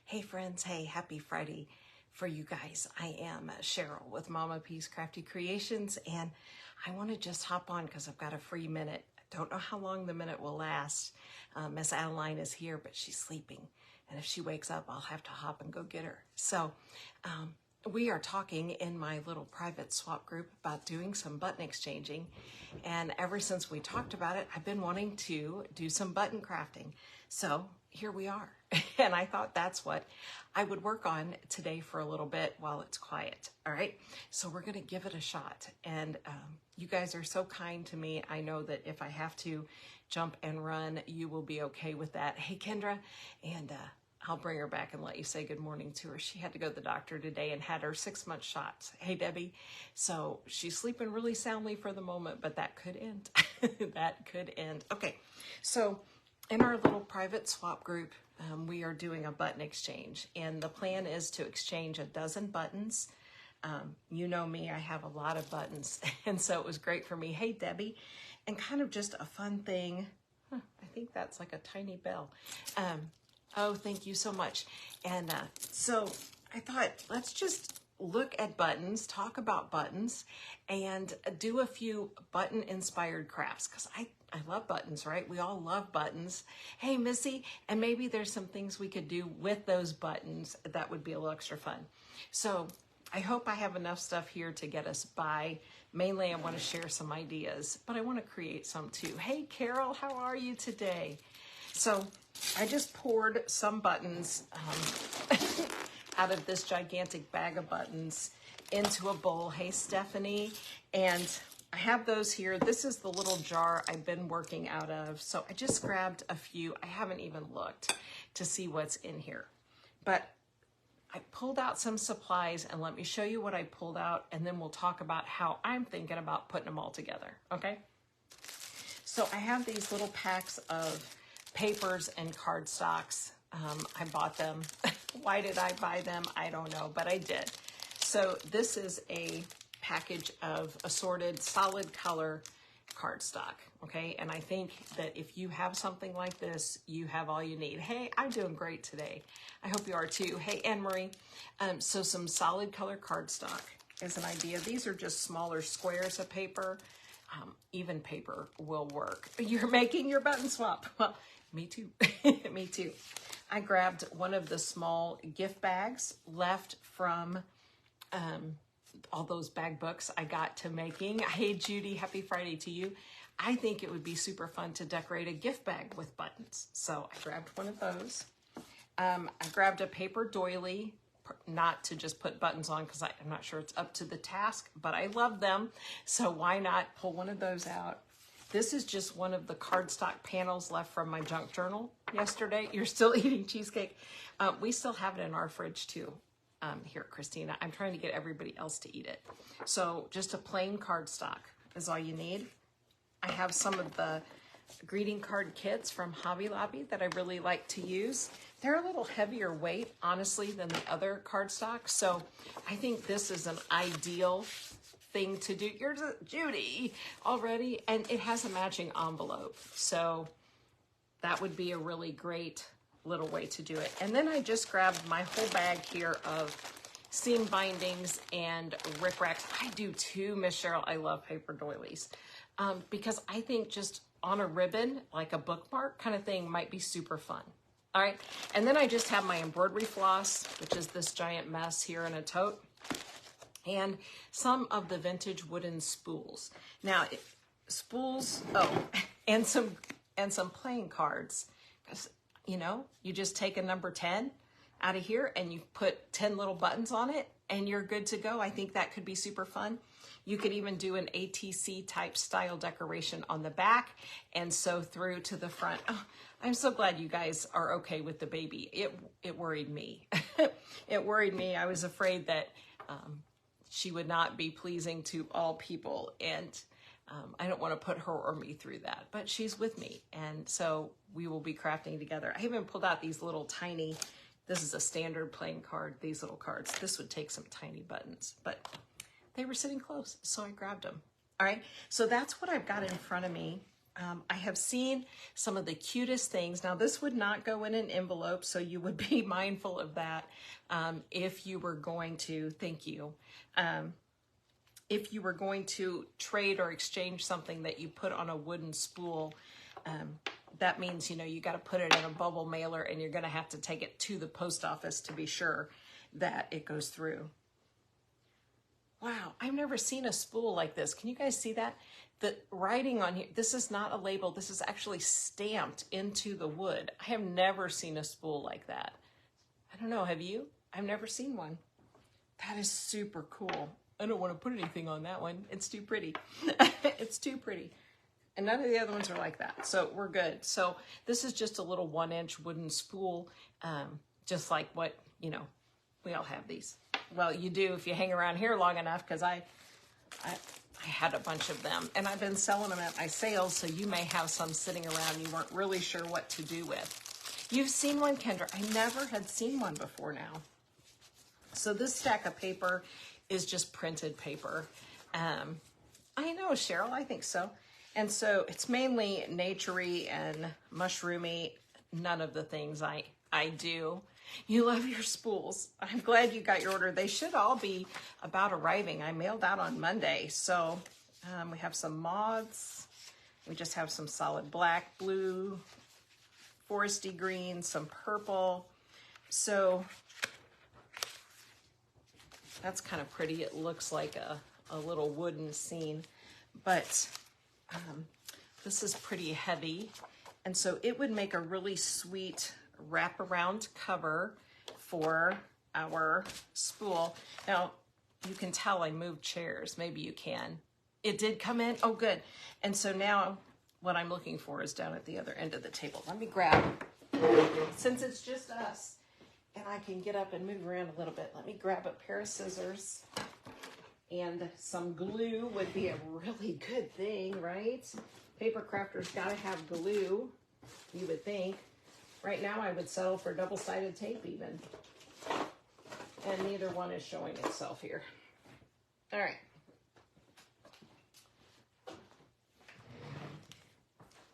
Hey friends, hey, happy Friday for you guys. I am Cheryl with Mama P's Crafty Creations, and I want to just hop on because I've got a free minute. I don't know how long the minute will last. Miss Adeline is here, but she's sleeping, and if she wakes up, I'll have to hop and go get her. So we are talking in my little private swap group about doing some button exchanging, and ever since we talked about it, I've been wanting to do some button crafting. So here we are. And I thought that's what I would work on today for a little bit while it's quiet. All right. So we're going to give it a shot. And you guys are so kind to me. I know that if I have to jump and run, you will be okay with that. Hey, Kendra. And I'll bring her back and let you say good morning to her. She had to go to the doctor today and had her 6-month shots. Hey, Debbie. So she's sleeping really soundly for the moment, but that could end. That could end. Okay. So in our little private swap group, we are doing a button exchange, and the plan is to exchange 12 buttons. You know me, I have a lot of buttons, and so it was great for me. Hey, Debbie, and kind of just a fun thing. I think that's like a tiny bell. Oh, thank you so much. And so I thought, let's just look at buttons, talk about buttons, and do a few button-inspired crafts, because I love buttons, right? We all love buttons. Hey, Missy, and maybe there's some things we could do with those buttons that would be a little extra fun. So I hope I have enough stuff here to get us by. Mainly, I want to share some ideas, but I want to create some too. Hey, Carol, how are you today? So I just poured some buttons out of this gigantic bag of buttons into a bowl. Hey, Stephanie. And I have those here. This is the little jar I've been working out of. So I just grabbed a few. I haven't even looked to see what's in here. But I pulled out some supplies, and let me show you what I pulled out, and then we'll talk about how I'm thinking about putting them all together, okay? So I have these little packs of papers and cardstocks. I bought them. Why did I buy them? I don't know, but I did. So this is a package of assorted solid color cardstock, okay? And I think that if you have something like this, you have all you need. Hey, I'm doing great today. I hope you are too. Hey, Anne-Marie. So some solid color cardstock is an idea. These are just smaller squares of paper. Even paper will work. You're making your button swap. Well, me too. Me too. I grabbed one of the small gift bags left from all those bag books I got to making. Hey, Judy, happy Friday to you. I think it would be super fun to decorate a gift bag with buttons. So I grabbed one of those. I grabbed a paper doily, not to just put buttons on because I'm not sure it's up to the task, but I love them. So why not pull one of those out? This is just one of the cardstock panels left from my junk journal yesterday. You're still eating cheesecake. We still have it in our fridge too. Here, Christina, I'm trying to get everybody else to eat it. So just a plain cardstock is all you need. I have some of the greeting card kits from Hobby Lobby that I really like to use. They're a little heavier weight, honestly, than the other cardstock. So I think this is an ideal thing to do. You're Judy already, and it has a matching envelope. So that would be a really great little way to do it. And then I just grabbed my whole bag here of seam bindings and rickrack. I do too, Miss Cheryl. I love paper doilies because I think just on a ribbon, like a bookmark kind of thing, might be super fun. All right. And then I just have my embroidery floss, which is this giant mess here in a tote, and some of the vintage wooden spools. Now, spools, and some playing cards. You know, you just take a number 10 out of here and you put 10 little buttons on it and you're good to go. I think that could be super fun. You could even do an ATC type style decoration on the back and sew through to the front. Oh, I'm so glad you guys are okay with the baby. It worried me. It worried me. I was afraid that she would not be pleasing to all people, and I don't want to put her or me through that, but she's with me. And so we will be crafting together. I even pulled out these little tiny, this is a standard playing card, these little cards. This would take some tiny buttons, but they were sitting close, so I grabbed them. All right, so that's what I've got in front of me. I have seen some of the cutest things. Now, this would not go in an envelope, so you would be mindful of that if you were going to, thank you, if you were going to trade or exchange something that you put on a wooden spool. That means, you know, you got to put it in a bubble mailer, and you're going to have to take it to the post office to be sure that it goes through. Wow, I've never seen a spool like this. Can you guys see that? The writing on here, this is not a label. This is actually stamped into the wood. I have never seen a spool like that. I don't know, have you? I've never seen one. That is super cool. I don't want to put anything on that one. It's too pretty. It's too pretty. And none of the other ones are like that. So we're good. So this is just a little 1-inch wooden spool, just like what, you know, we all have these. Well, you do if you hang around here long enough, because I had a bunch of them, and I've been selling them at my sales, so you may have some sitting around you weren't really sure what to do with. You've seen one, Kendra. I never had seen one before now. So this stack of paper is just printed paper. I know, Cheryl, I think so. And so it's mainly naturey and mushroomy, none of the things I do. You love your spools. I'm glad you got your order. They should all be about arriving. I mailed out on Monday. So we have some moths. We just have some solid black, blue, foresty green, some purple. So that's kind of pretty. It looks like a little wooden scene, but this is pretty heavy. And so it would make a really sweet wraparound cover for our spool. Now, you can tell I moved chairs. Maybe you can. It did come in. Oh, good. And so now what I'm looking for is down at the other end of the table. Let me grab, since it's just us and I can get up and move around a little bit, let me grab a pair of scissors, and some glue would be a really good thing, right? Paper crafters gotta have glue, you would think. Right now I would settle for double-sided tape even. And neither one is showing itself here. All right.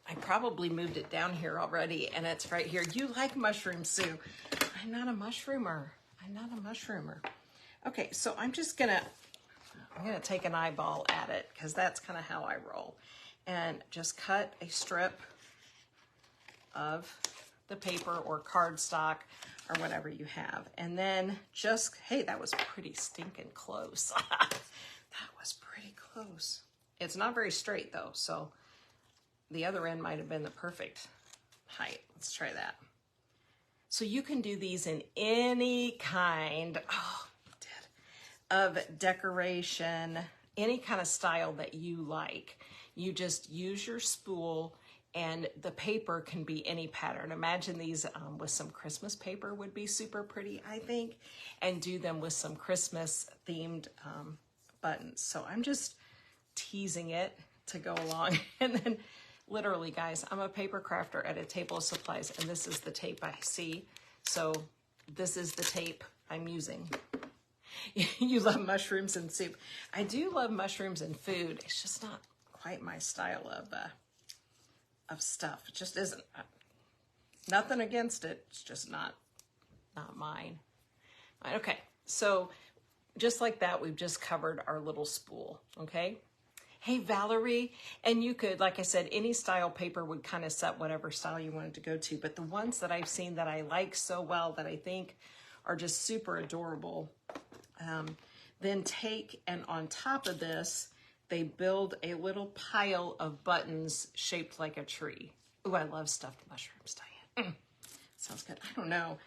I probably moved it down here already, and it's right here. You like mushrooms, Sue. I'm not a mushroomer. I'm not a mushroomer. Okay, so I'm gonna take an eyeball at it, because that's kind of how I roll. And just cut a strip of the paper or cardstock or whatever you have. And then just, hey, that was pretty stinking close. That was pretty close. It's not very straight though, so the other end might have been the perfect height. Let's try that. So you can do these in any kind of decoration, any kind of style that you like. You just use your spool, and the paper can be any pattern. Imagine these with some Christmas paper would be super pretty, I think, and do them with some Christmas themed buttons. So I'm just teasing it to go along. And then literally, guys, I'm a paper crafter at a table of supplies, and this is the tape I see. So this is the tape I'm using. You love mushrooms and soup. I do love mushrooms and food. It's just not quite my style of stuff. It just isn't. Nothing against it. It's just not mine. Okay, so just like that, we've just covered our little spool, okay? Hey, Valerie, and you could, like I said, any style paper would kind of set whatever style you wanted to go to, but the ones that I've seen that I like so well that I think are just super adorable, then take, and on top of this, they build a little pile of buttons shaped like a tree. Ooh, I love stuffed mushrooms, Diane. Sounds good. I don't know.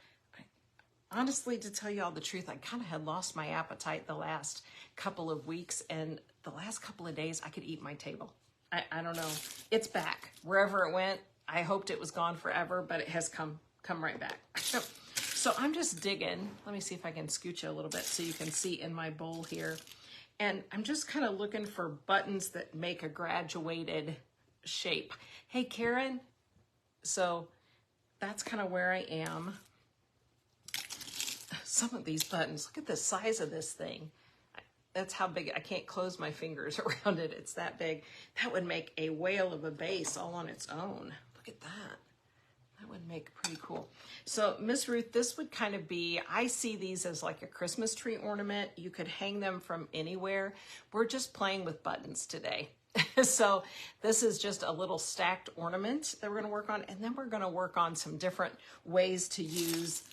Honestly, to tell you all the truth, I kind of had lost my appetite the last couple of weeks, and the last couple of days I could eat my table. I don't know. It's back. Wherever it went, I hoped it was gone forever, but it has come right back. So I'm just digging. Let me see if I can scooch you a little bit so you can see in my bowl here. And I'm just kind of looking for buttons that make a graduated shape. Hey, Karen. So that's kind of where I am. Some of these buttons, look at the size of this thing. That's how big. I can't close my fingers around it. It's that big. That would make a whale of a base all on its own. Look at that. That would make pretty cool. So Miss Ruth, this would kind of be, I see these as like a Christmas tree ornament. You could hang them from anywhere. We're just playing with buttons today. So this is just a little stacked ornament that we're going to work on. And then we're going to work on some different ways to use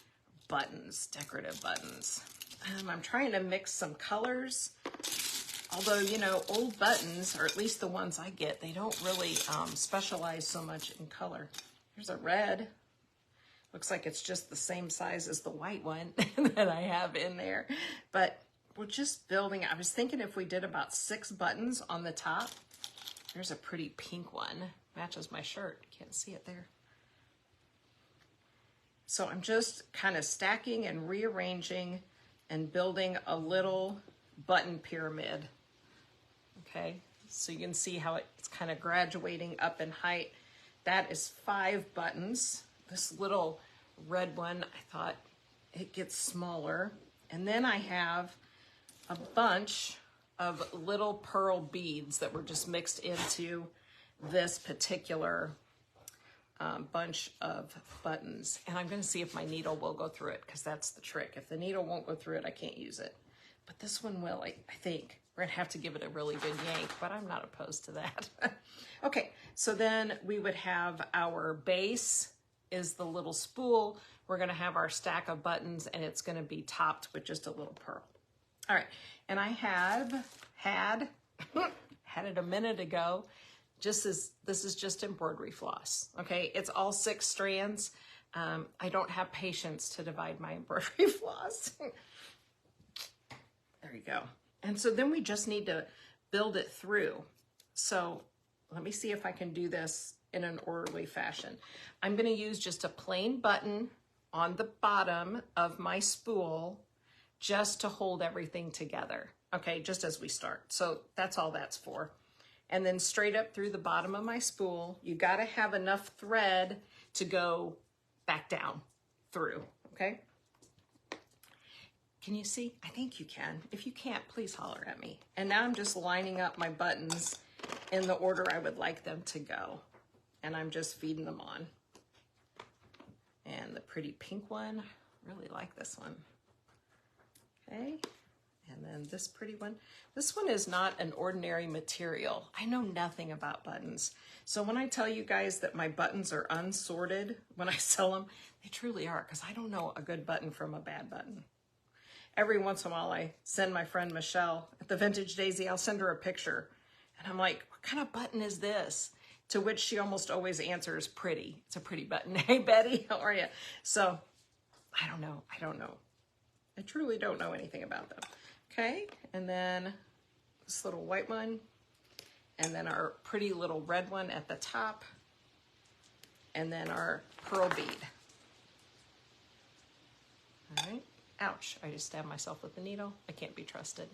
buttons, decorative buttons. I'm trying to mix some colors. Although, you know, old buttons, or at least the ones I get, they don't really specialize so much in color. Here's a red. Looks like it's just the same size as the white one that I have in there. But we're just building. I was thinking if we did about 6 buttons on the top. There's a pretty pink one. Matches my shirt. Can't see it there. So I'm just kind of stacking and rearranging and building a little button pyramid. Okay, so you can see how it's kind of graduating up in height. That is 5 buttons. This little red one, I thought it gets smaller. And then I have a bunch of little pearl beads that were just mixed into this particular bunch of buttons. And I'm going to see if my needle will go through it, because that's the trick. If the needle won't go through it, I can't use it. But this one will, I think. We're going to have to give it a really good yank, but I'm not opposed to that. Okay, so then we would have our base is the little spool. We're going to have our stack of buttons, and it's going to be topped with just a little pearl. All right, and I had it a minute ago. This is just embroidery floss, okay? It's all 6 strands. I don't have patience to divide my embroidery floss. There you go. And so then we just need to build it through. So let me see if I can do this in an orderly fashion. I'm going to use just a plain button on the bottom of my spool just to hold everything together, okay, just as we start. So that's all that's for. And then straight up through the bottom of my spool, you got to have enough thread to go back down through, okay? Can you see? I think you can. If you can't, please holler at me. And now I'm just lining up my buttons in the order I would like them to go. And I'm just feeding them on. And the pretty pink one, really like this one. Okay. And then this pretty one. This one is not an ordinary material. I know nothing about buttons. So when I tell you guys that my buttons are unsorted when I sell them, they truly are, because I don't know a good button from a bad button. Every once in a while, I send my friend Michelle at the Vintage Daisy, I'll send her a picture. And I'm like, what kind of button is this? To which she almost always answers, pretty. It's a pretty button. Hey, Betty, how are you? So I don't know. I truly don't know anything about them. Okay, and then this little white one, and then our pretty little red one at the top, and then our pearl bead. All right. Ouch, I just stabbed myself with the needle. I can't be trusted.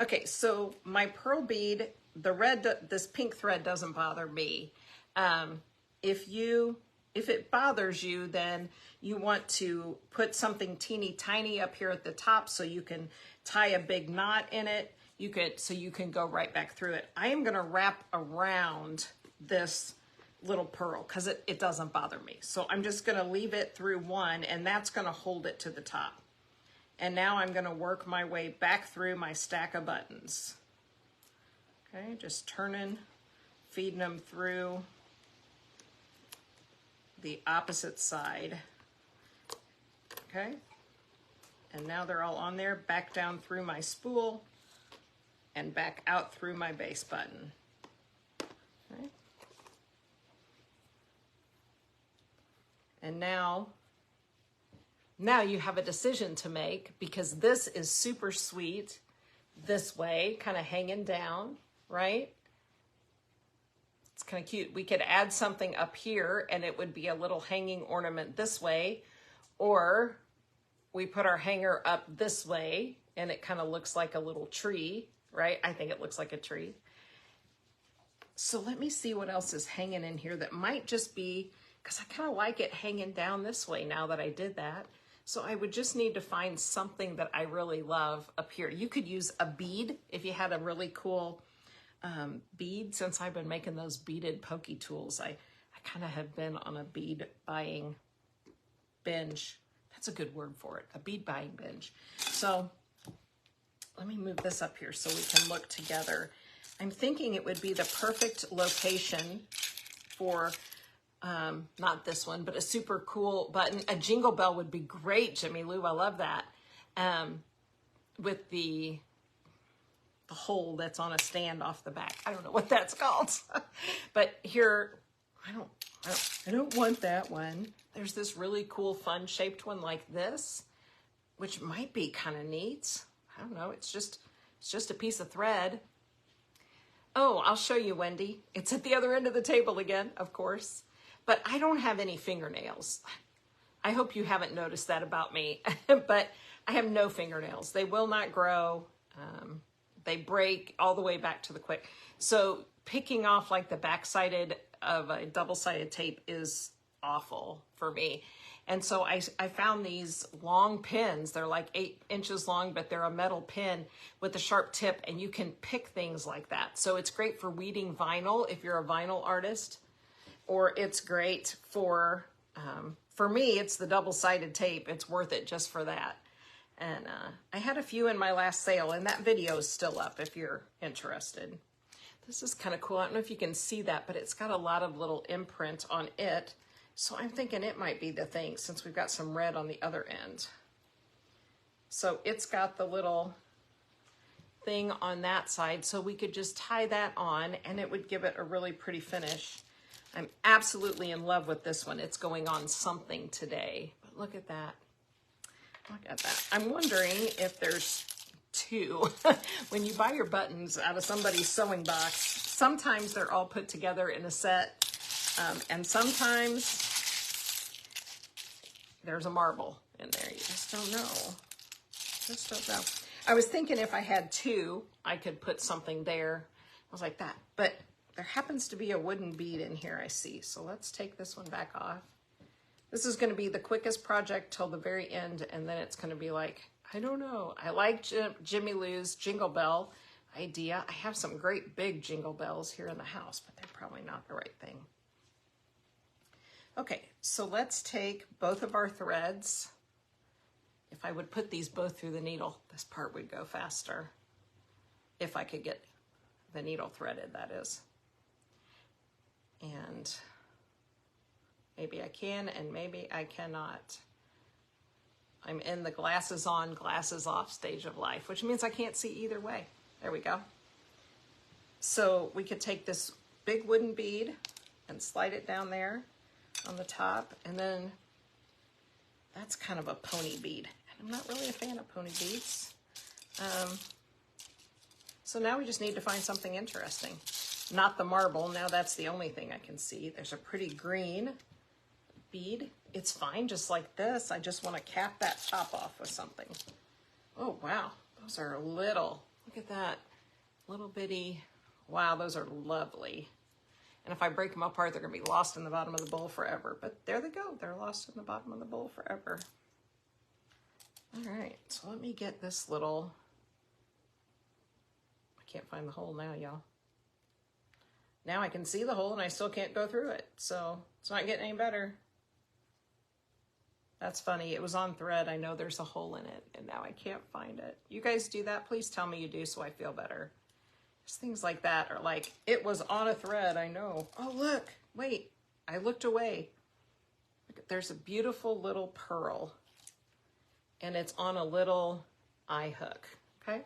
Okay, so my pearl bead, the red, this pink thread doesn't bother me. If it bothers you, then you want to put something teeny tiny up here at the top so you can tie a big knot in it. So you can go right back through it. I am gonna wrap around this little pearl because it doesn't bother me. So I'm just gonna leave it through one, and that's gonna hold it to the top. And now I'm gonna work my way back through my stack of buttons. Okay, just turning, feeding them through the opposite side. Okay, and now they're all on there, back down through my spool and back out through my base button. Okay. And now you have a decision to make, because this is super sweet this way, kind of hanging down, right? It's kind of cute. We could add something up here and it would be a little hanging ornament this way, or we put our hanger up this way and it kind of looks like a little tree, right? I think it looks like a tree. So let me see what else is hanging in here that might just be, because I kind of like it hanging down this way now that I did that. So I would just need to find something that I really love up here. You could use a bead if you had a really cool bead. Since I've been making those beaded pokey tools, I kind of have been on a bead buying binge. That's a good word for it, a bead buying binge. So let me move this up here so we can look together. I'm thinking it would be the perfect location for, not this one, but a super cool button. A jingle bell would be great, Jimmy Lou, I love that. With the hole that's on a stand off the back. I don't know what that's called. But here, I don't want that one. There's this really cool fun shaped one like this, which might be kind of neat. I don't know, it's just a piece of thread. Oh, I'll show you, Wendy. It's at the other end of the table again, of course. But I don't have any fingernails. I hope you haven't noticed that about me, but I have no fingernails. They will not grow. They break all the way back to the quick. So picking off like the back-sided of a double-sided tape is awful for me. And so I found these long pins. They're like 8 inches long, but they're a metal pin with a sharp tip, and you can pick things like that. So it's great for weeding vinyl if you're a vinyl artist, or it's great for me, it's the double-sided tape. It's worth it just for that. And I had a few in my last sale, and that video is still up if you're interested. This is kind of cool. I don't know if you can see that, but it's got a lot of little imprint on it. So I'm thinking it might be the thing since we've got some red on the other end. So it's got the little thing on that side, so we could just tie that on and it would give it a really pretty finish. I'm absolutely in love with this one. It's going on something today. But look at that. Look at that. I'm wondering if there's two. When you buy your buttons out of somebody's sewing box, sometimes they're all put together in a set. And sometimes there's a marble in there. You just don't know. Just don't know. I was thinking if I had two, I could put something there. I was like that. But there happens to be a wooden bead in here, I see. So let's take this one back off. This is going to be the quickest project till the very end. And then it's going to be like, I don't know. I like Jimmy Lou's jingle bell idea. I have some great big jingle bells here in the house, but they're probably not the right thing. Okay, so let's take both of our threads. If I would put these both through the needle, this part would go faster. If I could get the needle threaded, that is. And maybe I can, and maybe I cannot. I'm in the glasses on, glasses off stage of life, which means I can't see either way. There we go. So we could take this big wooden bead and slide it down there on the top, and then that's kind of a pony bead. And I'm not really a fan of pony beads. So now we just need to find something interesting. Not the marble, now that's the only thing I can see. There's a pretty green bead. It's fine just like this. I just want to cap that top off with something. Oh, wow. Those are little. Look at that. Little bitty. Wow, those are lovely. And if I break them apart, they're going to be lost in the bottom of the bowl forever. But there they go. They're lost in the bottom of the bowl forever. All right. So let me get this little... I can't find the hole now, y'all. Now I can see the hole and I still can't go through it. So it's not getting any better. That's funny. It was on thread. I know there's a hole in it and now I can't find it. You guys do that? Please tell me you do so I feel better. Just things like that are like, it was on a thread. I know. Oh, look, wait, I looked away. Look, there's a beautiful little pearl and it's on a little eye hook. Okay.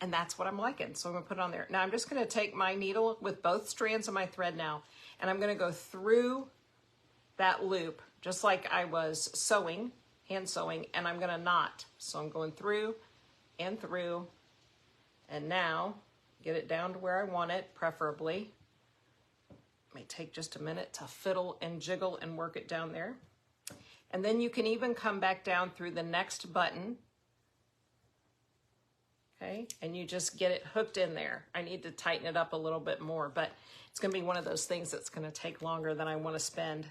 And that's what I'm liking. So I'm gonna put it on there. Now I'm just gonna take my needle with both strands of my thread now, and I'm gonna go through that loop, just like I was sewing, hand sewing, and I'm gonna knot. So I'm going through, and now get it down to where I want it, preferably. It may take just a minute to fiddle and jiggle and work it down there. And then you can even come back down through the next button. Okay, and you just get it hooked in there. I need to tighten it up a little bit more, but it's gonna be one of those things that's gonna take longer than I wanna spend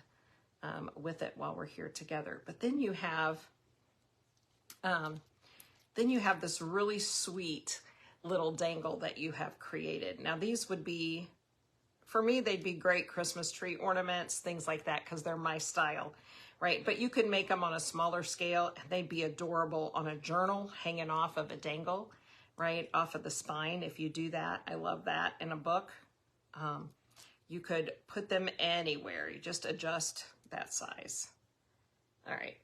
with it while we're here together. But then you have this really sweet little dangle that you have created. Now these would be, for me, they'd be great Christmas tree ornaments, things like that, because they're my style, right? But you could make them on a smaller scale and they'd be adorable on a journal hanging off of a dangle, right? Off of the spine. If you do that, I love that. In a book, you could put them anywhere. You just adjust that size. All right.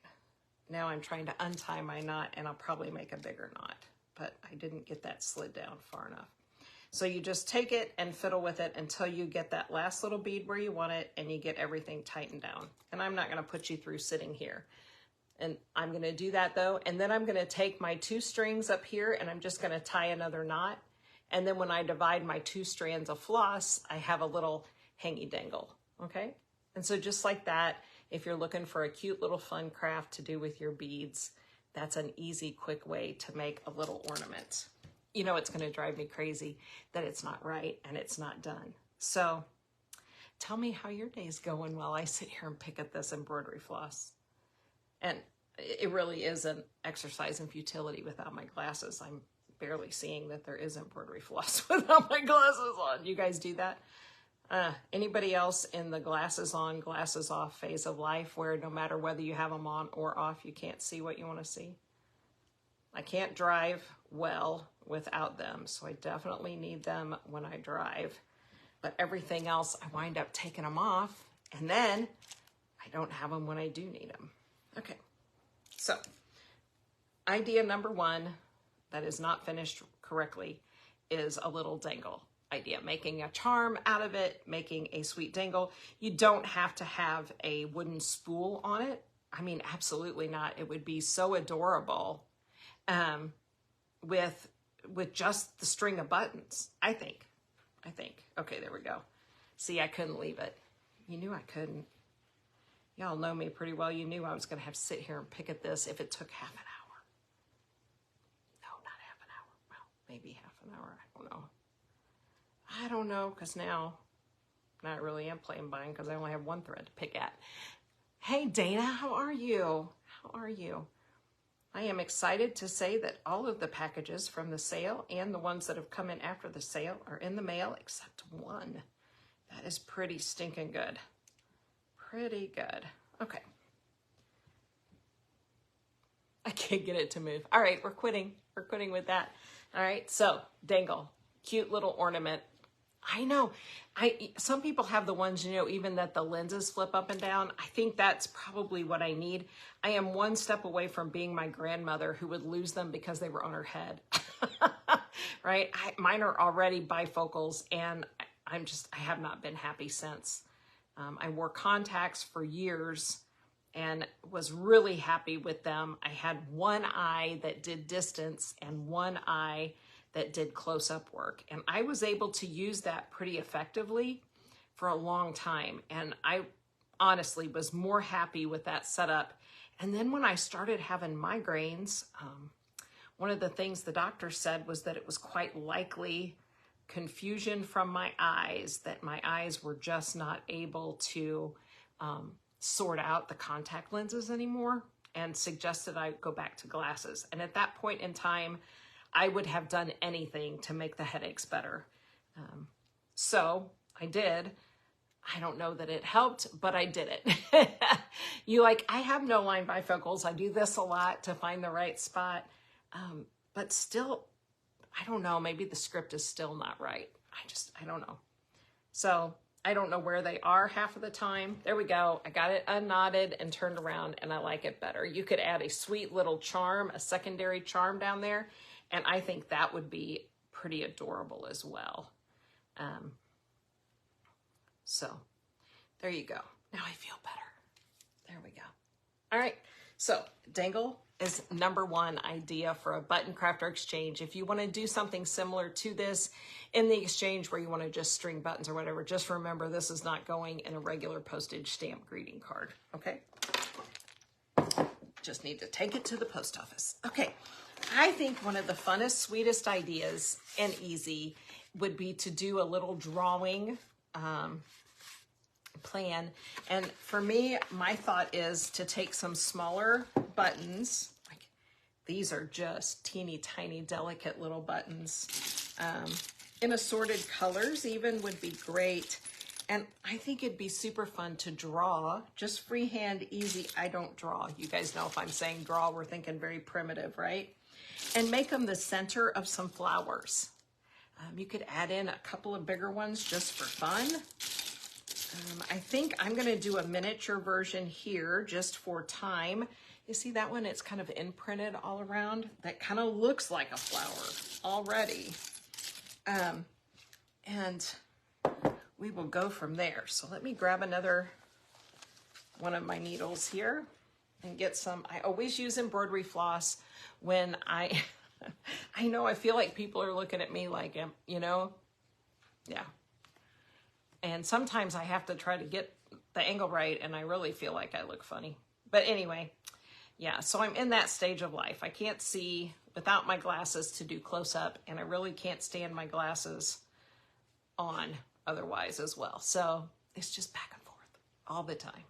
Now I'm trying to untie my knot and I'll probably make a bigger knot, but I didn't get that slid down far enough. So you just take it and fiddle with it until you get that last little bead where you want it and you get everything tightened down. And I'm not going to put you through sitting here. And I'm going to do that though. And then I'm going to take my 2 strings up here and I'm just going to tie another knot. And then when I divide my 2 strands of floss, I have a little hangy dangle. Okay. And so just like that, if you're looking for a cute little fun craft to do with your beads, that's an easy, quick way to make a little ornament. You know, it's going to drive me crazy that it's not right and it's not done. So tell me how your day's going while I sit here and pick at this embroidery floss. And it really is an exercise in futility without my glasses. I'm barely seeing that there is embroidery floss without my glasses on. You guys do that? Anybody else in the glasses on, glasses off phase of life where no matter whether you have them on or off, you can't see what you want to see? I can't drive well without them, so I definitely need them when I drive. But everything else, I wind up taking them off, and then I don't have them when I do need them. Okay, so idea number 1 that is not finished correctly is a little dangle idea, making a charm out of it, making a sweet dangle. You don't have to have a wooden spool on it. I mean, absolutely not. It would be so adorable with just the string of buttons, I think. Okay, there we go. See, I couldn't leave it. You knew I couldn't. Y'all know me pretty well. You knew I was going to have to sit here and pick at this if it took half an hour. No, not half an hour. Well, maybe half an hour. I don't know, because now I really am playing blind because I only have 1 thread to pick at. Hey, Dana, how are you? I am excited to say that all of the packages from the sale and the ones that have come in after the sale are in the mail except 1. That is pretty stinking good. Pretty good. Okay. I can't get it to move. All right, we're quitting. We're quitting with that. All right, so dangle, cute little ornament. I know. Some people have the ones, you know, even that the lenses flip up and down. I think that's probably what I need. I am 1 step away from being my grandmother who would lose them because they were on her head. Right? Mine are already bifocals and I have not been happy since. I wore contacts for years and was really happy with them. I had 1 eye that did distance and 1 eye that did close-up work. And I was able to use that pretty effectively for a long time. And I honestly was more happy with that setup. And then when I started having migraines, one of the things the doctor said was that it was quite likely confusion from my eyes, that my eyes were just not able to sort out the contact lenses anymore, and suggested I go back to glasses. And at that point in time, I would have done anything to make the headaches better. So I did. I don't know that it helped, but I did it. I have no line bifocals. I do this a lot to find the right spot. But still, I don't know, maybe the script is still not right. I don't know. So I don't know where they are half of the time. There we go. I got it unknotted and turned around and I like it better. You could add a sweet little charm, a secondary charm down there. And I think that would be pretty adorable as well. So there you go. Now I feel better. There we go. All right. So dangle is number 1 idea for a button craft or exchange. If you want to do something similar to this in the exchange where you want to just string buttons or whatever, just remember this is not going in a regular postage stamp greeting card. Okay. Just need to take it to the post office. Okay. I think one of the funnest, sweetest ideas and easy would be to do a little drawing plan. And for me, my thought is to take some smaller buttons. Like these are just teeny tiny, delicate little buttons. In assorted colors even would be great. And I think it'd be super fun to draw, just freehand, easy. I don't draw. You guys know if I'm saying draw, we're thinking very primitive, right? And make them the center of some flowers. You could add in a couple of bigger ones just for fun. I think I'm gonna do a miniature version here just for time. You see that one? It's kind of imprinted all around. That kind of looks like a flower already. And we will go from there. So let me grab another one of my needles here and get some. I always use embroidery floss when I know I feel like people are looking at me like, you know, yeah. And sometimes I have to try to get the angle right and I really feel like I look funny. But anyway, yeah, so I'm in that stage of life. I can't see without my glasses to do close up, and I really can't stand my glasses on otherwise as well. So it's just back and forth all the time,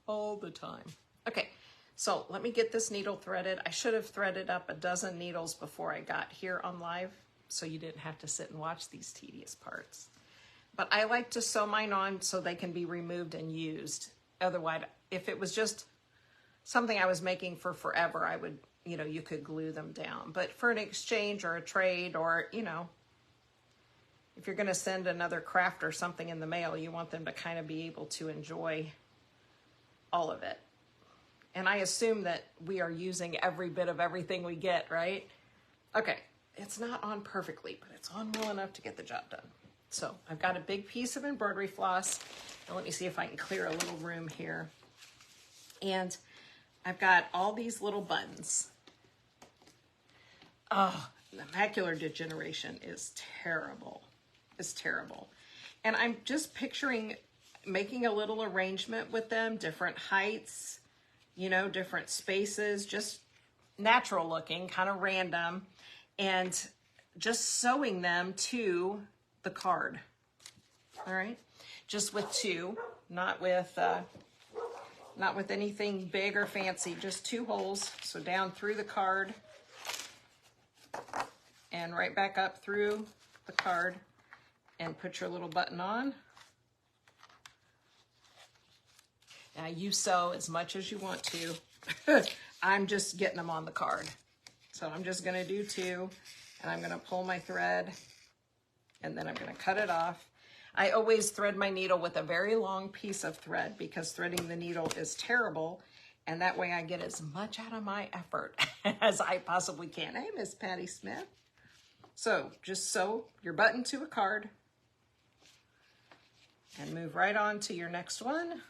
all the time. Okay, so let me get this needle threaded. I should have threaded up a dozen needles before I got here on live, so you didn't have to sit and watch these tedious parts. But I like to sew mine on so they can be removed and used. Otherwise, if it was just something I was making for forever, I would, you know, you could glue them down. But for an exchange or a trade, or, you know, if you're going to send another craft or something in the mail, you want them to kind of be able to enjoy all of it. And I assume that we are using every bit of everything we get, right? Okay, it's not on perfectly, but it's on well enough to get the job done. So I've got a big piece of embroidery floss. Now let me see if I can clear a little room here. And I've got all these little buttons. Oh, the macular degeneration is terrible. It's terrible. And I'm just picturing making a little arrangement with them, different heights, you know, different spaces, just natural looking, kind of random, and just sewing them to the card. All right, just with two, not with anything big or fancy, just two holes. So down through the card and right back up through the card, and put your little button on. Now you sew as much as you want to. I'm just getting them on the card. So I'm just gonna do two, and I'm gonna pull my thread, and then I'm gonna cut it off. I always thread my needle with a very long piece of thread because threading the needle is terrible, and that way I get as much out of my effort as I possibly can. Hey, Miss Patty Smith. So just sew your button to a card and move right on to your next one.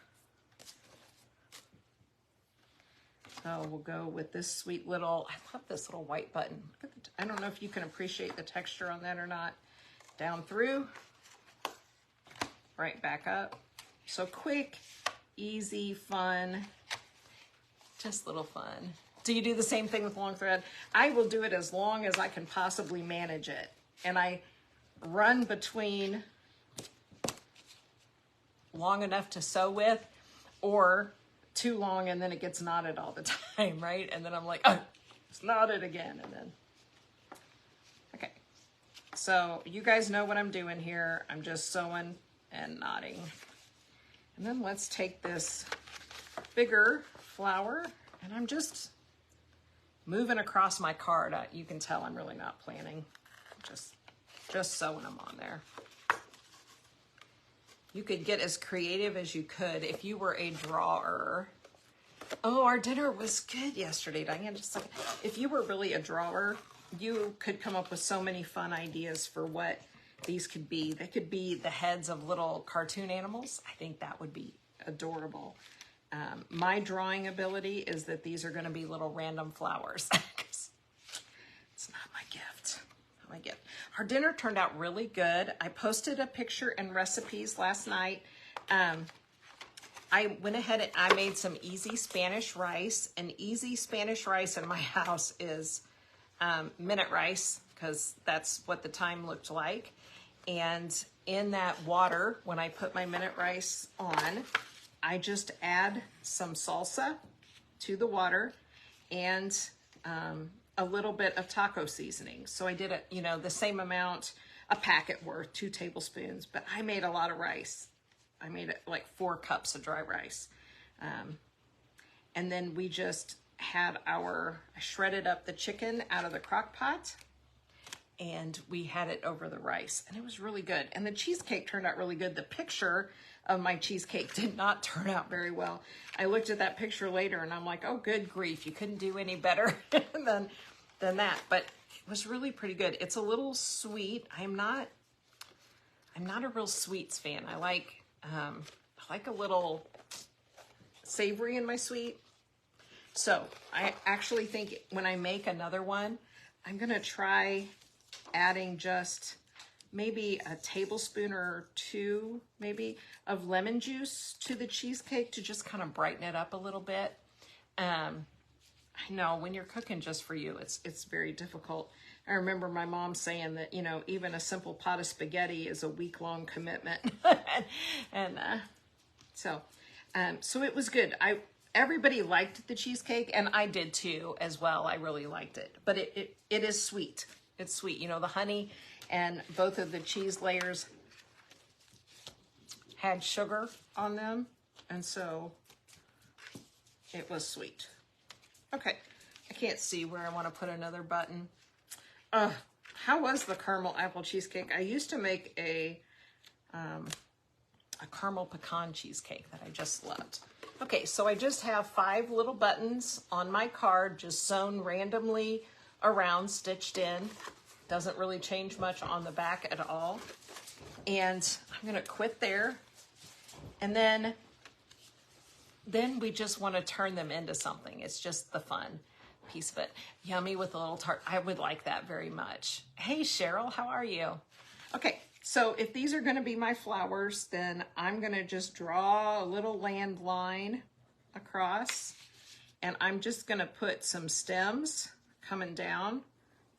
So we'll go with this sweet little, I love this little white button. Look at I don't know if you can appreciate the texture on that or not. Down through, right back up. So quick, easy, fun, just little fun. Do you do the same thing with long thread? I will do it as long as I can possibly manage it. And I run between long enough to sew with, or too long and then it gets knotted all the time, right? And then I'm like, oh, it's knotted again. And then, okay. So you guys know what I'm doing here. I'm just sewing and knotting. And then let's take this bigger flower, and I'm just moving across my card. You can tell I'm really not planning, just sewing them on there. You could get as creative as you could if you were a drawer. Oh, our dinner was good yesterday, Diane. Just like, if you were really a drawer, you could come up with so many fun ideas for what these could be. They could be the heads of little cartoon animals. I think that would be adorable. My drawing ability is that these are going to be little random flowers. It's not my gift. Not my gift. Our dinner turned out really good. I posted a picture and recipes last night. I went ahead and I made some easy Spanish rice. And easy Spanish rice in my house is minute rice, because that's what the time looked like. And in that water, when I put my minute rice on, I just add some salsa to the water and a little bit of taco seasoning. So I did it, you know, the same amount, a packet worth, 2 tablespoons, but I made a lot of rice. I made it like 4 cups of dry rice. And then we just had I shredded up the chicken out of the crock pot and we had it over the rice and it was really good. And the cheesecake turned out really good. The picture of my cheesecake did not turn out very well. I looked at that picture later and I'm like, oh, good grief, you couldn't do any better than that. But it was really pretty good. It's a little sweet. I'm not a real sweets fan. I like a little savory in my sweet. So I actually think when I make another one, I'm gonna try adding just maybe a tablespoon or 2 maybe of lemon juice to the cheesecake to just kind of brighten it up a little bit. I know when you're cooking just for you, it's very difficult. I remember my mom saying that, you know, even a simple pot of spaghetti is a week-long commitment. So it was good. Everybody liked the cheesecake, and I did too as well. I really liked it, but it is sweet. It's sweet. You know, the honey and both of the cheese layers had sugar on them, and so it was sweet. Okay, I can't see where I want to put another button. How was the caramel apple cheesecake? I used to make a caramel pecan cheesecake that I just loved. Okay, so I just have 5 little buttons on my card, just sewn randomly around, stitched in. Doesn't really change much on the back at all. And I'm gonna quit there. And then we just wanna turn them into something. It's just the fun piece of it. Yummy with a little tart. I would like that very much. Hey, Cheryl, how are you? Okay, so if these are gonna be my flowers, then I'm gonna just draw a little land line across, and I'm just gonna put some stems coming down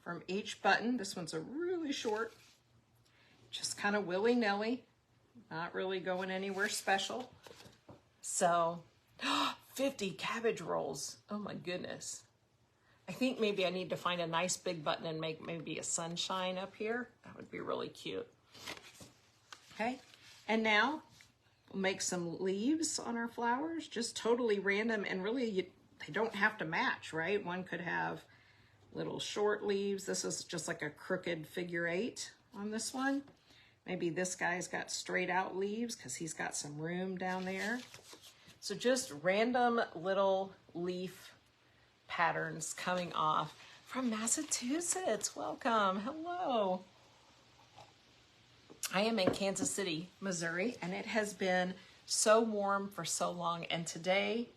from each button. This one's a really short, just kind of willy-nilly, not really going anywhere special. So, 50 cabbage rolls. Oh my goodness. I think maybe I need to find a nice big button and make maybe a sunshine up here. That would be really cute. Okay, and now we'll make some leaves on our flowers, just totally random, and really they don't have to match, right? One could have little short leaves. This is just like a crooked figure 8 on this one. Maybe this guy's got straight out leaves because he's got some room down there. So just random little leaf patterns coming off from Massachusetts. Welcome, hello. I am in Kansas City, Missouri, and it has been so warm for so long. And today,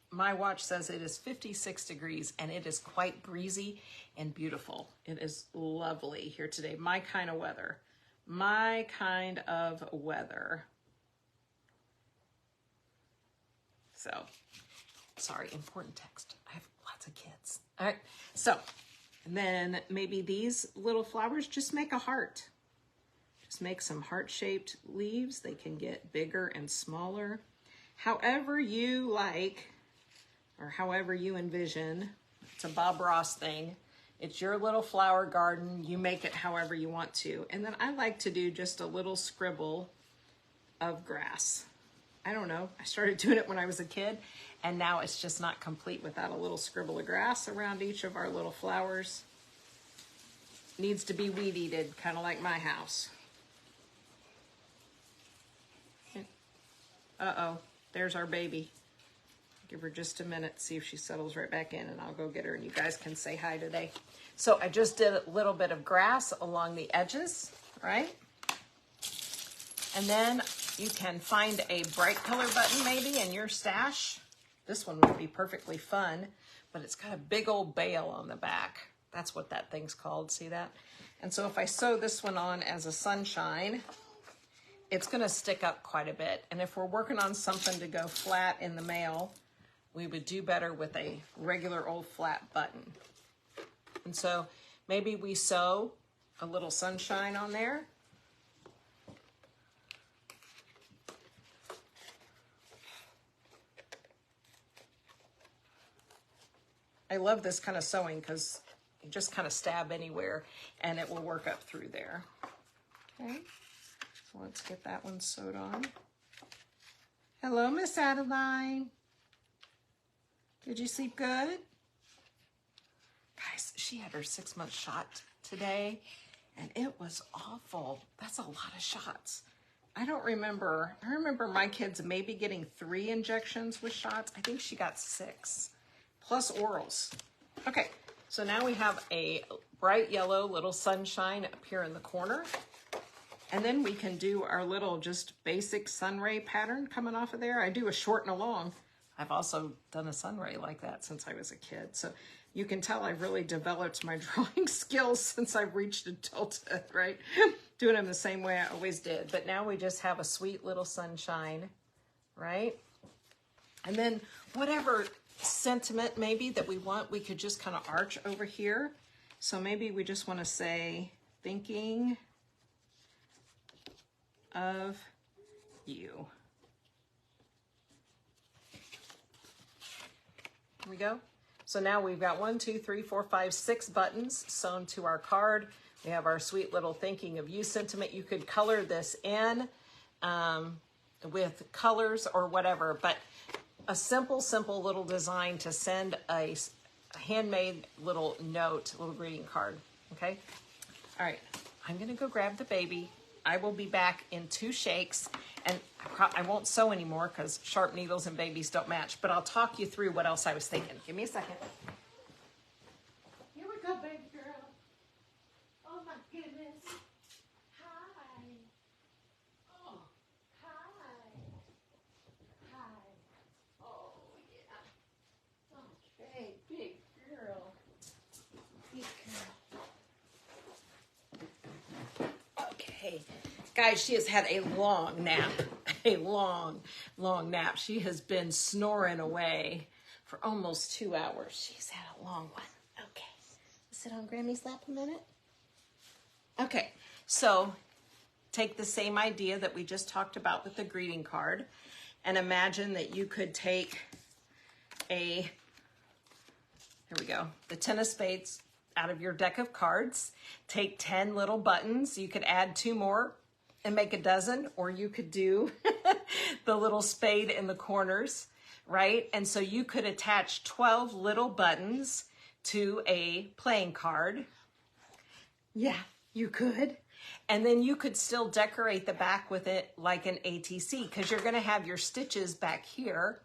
my watch says it is 56 degrees and it is quite breezy and beautiful. It is lovely here today. My kind of weather. My kind of weather. So, sorry, important text. I have lots of kids. All right, so, and then maybe these little flowers, just make a heart. Just make some heart-shaped leaves. They can get bigger and smaller. However you like, or however you envision. It's a Bob Ross thing. It's your little flower garden. You make it however you want to. And then I like to do just a little scribble of grass. I don't know. I started doing it when I was a kid, and now it's just not complete without a little scribble of grass around each of our little flowers. Needs to be weed-eated, kind of like my house. Uh-oh, there's our baby. Give her just a minute, see if she settles right back in, and I'll go get her, and you guys can say hi today. So I just did a little bit of grass along the edges, right? And then you can find a bright color button maybe in your stash. This one would be perfectly fun, but it's got a big old bail on the back. That's what that thing's called, see that? And so if I sew this one on as a sunshine, it's gonna stick up quite a bit. And if we're working on something to go flat in the mail, we would do better with a regular old flat button. And so maybe we sew a little sunshine on there. I love this kind of sewing because you just kind of stab anywhere and it will work up through there. Okay, so let's get that one sewed on. Hello, Miss Adeline. Did you sleep good? Guys, she had her 6-month shot today and it was awful. That's a lot of shots. I remember my kids maybe getting 3 injections with shots. I think she got 6 plus orals. Okay, so now we have a bright yellow little sunshine up here in the corner. And then we can do our little just basic sunray pattern coming off of there. I do a short and a long. I've also done a sunray like that since I was a kid. So you can tell I've really developed my drawing skills since I've reached adulthood, right? Doing them the same way I always did. But now we just have a sweet little sunshine, right? And then whatever sentiment maybe that we want, we could just kind of arch over here. So maybe we just want to say, thinking of you. Here we go. So now we've got 1, 2, 3, 4, 5, 6 buttons sewn to our card. We have our sweet little thinking of you sentiment. You could color this in with colors or whatever, but a simple little design to send a handmade little note, little greeting card, okay? All right, I'm gonna go grab the baby. I will be back in 2 shakes, and I won't sew anymore because sharp needles and babies don't match, but I'll talk you through what else I was thinking. Give me a second. Here we go, baby girl. Oh my goodness. Hi. Oh, hi. Hi. Oh, yeah. Okay, big girl. Big girl. Okay. Guys, she has had a long nap, a long nap. She has been snoring away for almost 2 hours. She's had a long one. Okay, sit on Grammy's lap a minute. Okay, so take the same idea that we just talked about with the greeting card and imagine that you could take here we go, the 10 of spades out of your deck of cards, take 10 little buttons. You could add 2 more and make a dozen, or you could do the little spade in the corners, right? And so you could attach 12 little buttons to a playing card. Yeah, you could. And then you could still decorate the back with it like an ATC because you're gonna have your stitches back here,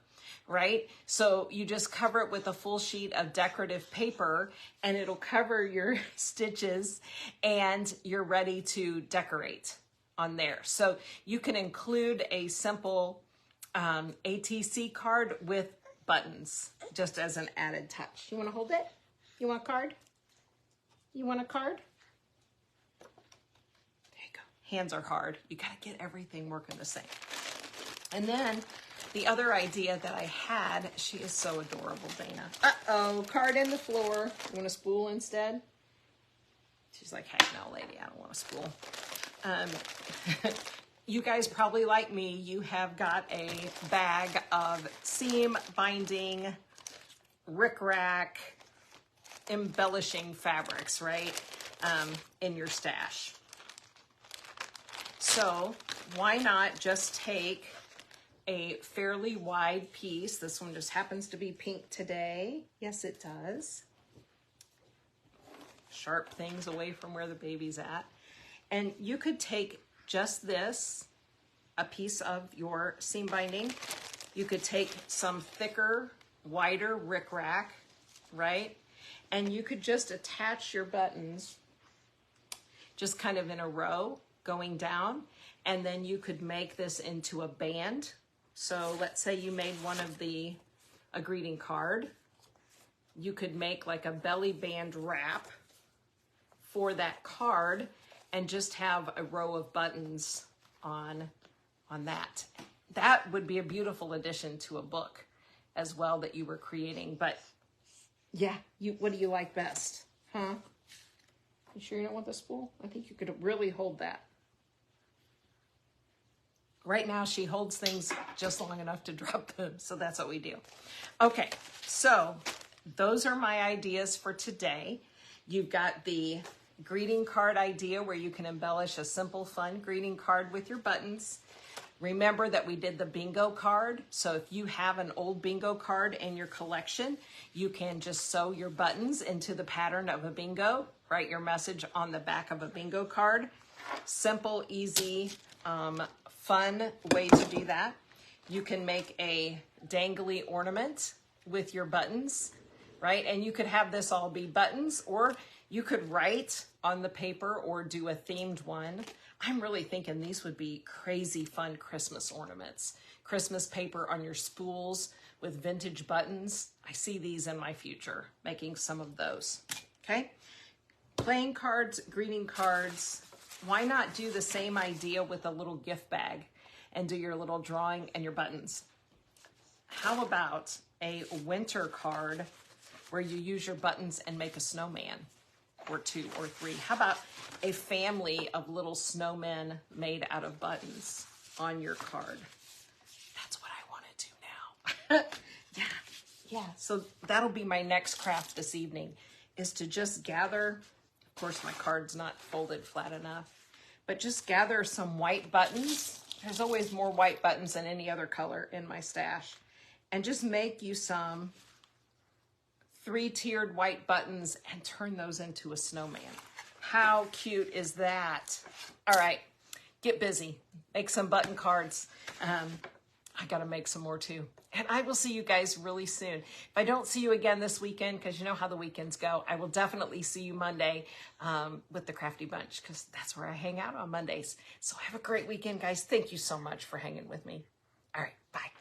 right? So you just cover it with a full sheet of decorative paper and it'll cover your stitches and you're ready to decorate on there. So you can include a simple ATC card with buttons just as an added touch. You want to hold it? You want a card? You want a card? There you go. Hands are hard. You got to get everything working the same. And then the other idea that I had, she is so adorable, Dana. Uh-oh, card in the floor. You want a spool instead? She's like, heck no, lady, I don't want a spool. You guys probably like me, you have got a bag of seam binding, rickrack, embellishing fabrics, right, in your stash. So why not just take a fairly wide piece? This one just happens to be pink today. Yes, it does. Sharp things away from where the baby's at. And you could take just this, a piece of your seam binding. You could take some thicker, wider rickrack, right? And you could just attach your buttons just kind of in a row going down. And then you could make this into a band. So let's say you made one of a greeting card. You could make like a belly band wrap for that card and just have a row of buttons on that. That would be a beautiful addition to a book as well that you were creating. But yeah, what do you like best? Huh? You sure you don't want the spool? I think you could really hold that. Right now she holds things just long enough to drop them, so that's what we do. Okay, so those are my ideas for today. You've got the greeting card idea where you can embellish a simple, fun greeting card with your buttons. Remember that we did the bingo card. So if you have an old bingo card in your collection, you can just sew your buttons into the pattern of a bingo, write your message on the back of a bingo card. Simple, easy, fun way to do that. You can make a dangly ornament with your buttons, right? And you could have this all be buttons, or you could write on the paper or do a themed one. I'm really thinking these would be crazy fun Christmas ornaments. Christmas paper on your spools with vintage buttons. I see these in my future, making some of those, okay? Playing cards, greeting cards. Why not do the same idea with a little gift bag and do your little drawing and your buttons? How about a winter card where you use your buttons and make a snowman, or 2 or 3? How about a family of little snowmen made out of buttons on your card? That's what I want to do now. Yeah. So that'll be my next craft this evening, is to just gather, of course my card's not folded flat enough, but just gather some white buttons. There's always more white buttons than any other color in my stash. And just make you some 3-tiered white buttons and turn those into a snowman. How cute is that? All right, get busy. Make some button cards. I gotta make some more too. And I will see you guys really soon. If I don't see you again this weekend, because you know how the weekends go, I will definitely see you Monday with the Crafty Bunch, because that's where I hang out on Mondays. So have a great weekend, guys. Thank you so much for hanging with me. All right, bye.